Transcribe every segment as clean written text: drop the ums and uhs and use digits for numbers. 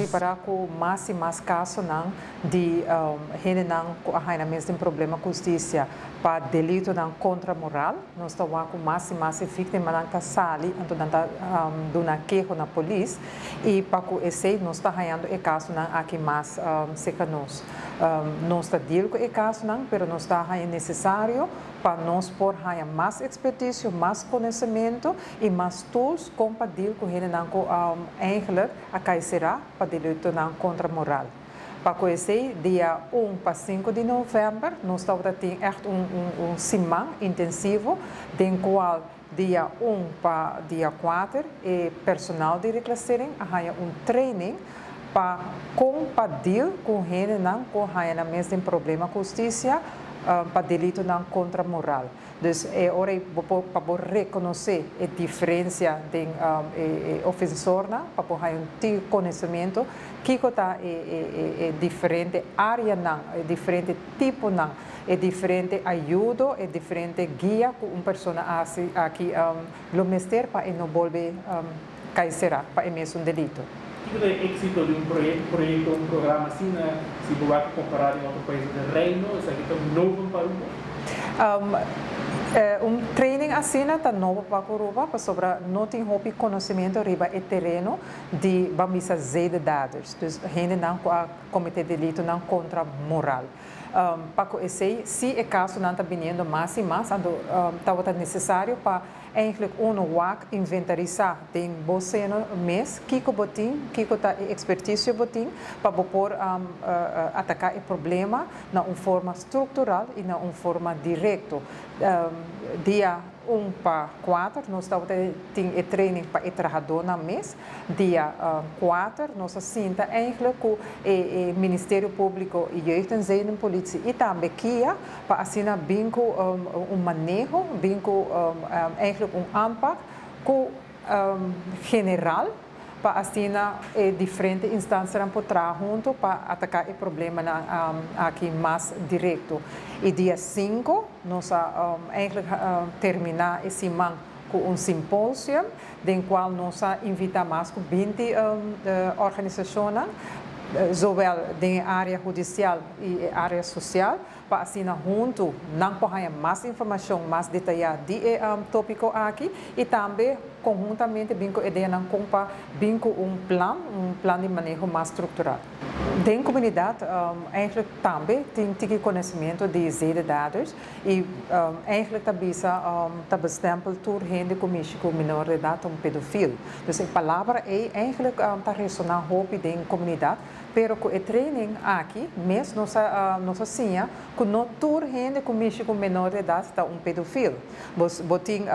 preparar com mais e mais casos de gente que a mesmo problema com justiça para delito contra moral. Nós estamos com mais e mais vítimas que saem, então dando queixa na polícia e para que esse nós está ganhando o caso aqui mais seca nós. Nós está deal com o caso mas nós está necessário para nós por mais expertise, mais conhecimento e mais tools para deal com gente eigenlijk a cairá para delito contra moral. Para conhecer, dia 1 para 5 de novembro, nós estamos tendo semana intensivo, em qual dia 1 para dia 4, o personal de reclassering há training para compartilhar com gente que tem mesmo problema com justiça para delito contra moral. Então, é hora para reconhecer a diferença de ofensor, para ter conhecimento que está diferente área, diferente tipo, é diferente ajuda, é diferente guia que uma pessoa aqui lo mestre para não volver cair para o mesmo delito. O que é o êxito de um projeto, um programa assim, se você comparar em outro país do reino, isso aqui é novo para training assim está novo para a Europa, sobre não tem conhecimento riba o terreno de bambisa de dados, então gente não comete delito não contra moral. Para esse, se é caso não está vindo mais e mais, está necessário para eigenlijk inventarizar tem você mês que botin que está expertise botin para pôr atacar o problema na uma forma estrutural e na uma forma direta. Dia 1 para 4 nós estamos tendo training para o trabalhador na mês. Dia 4 nós sinta eigenlijk com o Ministério Público e Jeugd en Zedenpolitie e também Kia para assinar bingo manejo, bingo eigenlijk aanpak com general para assinar diferentes instâncias para trabalhar junto para atacar o problema aqui mais direto. E dia 5 nós eigenlijk terminar esse ano com simpósio, em qual nós invitamos mais de 20 organizações, zowel na área judicial e área social, para assinar junto, não para mais informação mais detalhada de tópico aqui e também conjuntamente com a ideia com um plano de manejo mais estruturado. Dentro da comunidade, eigenlijk também tem conhecimento de dados e eigenlijk também está bestempeld door gente com menor de idade, pedofilo. Então, a palavra é eigenlijk está ressonar hope dentro da comunidade, pero com o training aqui, mesmo nós assim, que não toda gente com menor de idade está pedofilo. Botem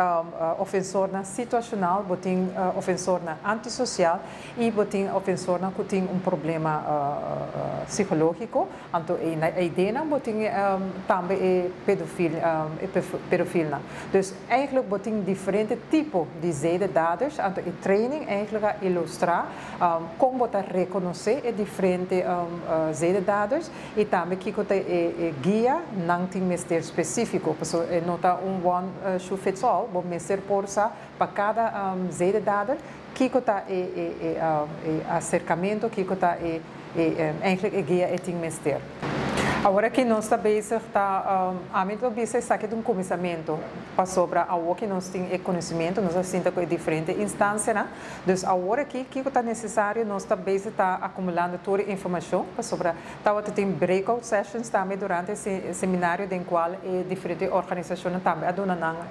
ofensor situacional, botem ofensor antissocial e botem ofensor que tem problema psicológico. Então, a ideia botem também é pedofilo. Então, eigenlijk botem diferentes tipos de dados. Então, o training eigenlijk ilustrar como botar reconhecer diferentes dados e também que guia não tem mestre específico, porque não está one shoe fits all, vou mestre para cada dado que está acercamento, que está eigenlijk guia e tem mestre. Agora que nós também está a mim está aqui de começamento para sobre o que nós temos conhecimento, nós assenta com diferentes instâncias, né? Então agora que está necessário nós também está acumulando toda a informação para sobre tem breakout sessions também durante esse seminário em qual diferentes organizações também dão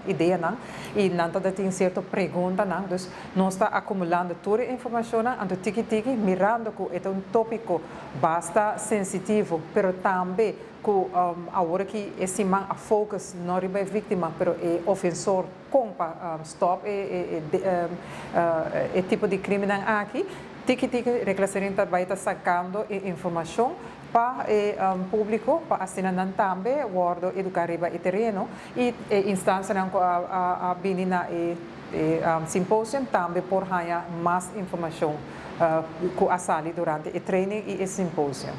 ideia, né? E não tem certa pergunta, né? Então nós está acumulando toda a informação, então tiki mirando que é tópico bastante sensitivo, pero também que agora que esse man a focus não é vítima, mas é ofensor para stop o tipo de crime aqui, tiki reclassering vai estar sacando informação para o público, para assinar também, guardo educar riba e terreno e instância a benina simpósio também por ganhar mais informação que a sali durante o training e o simpósio.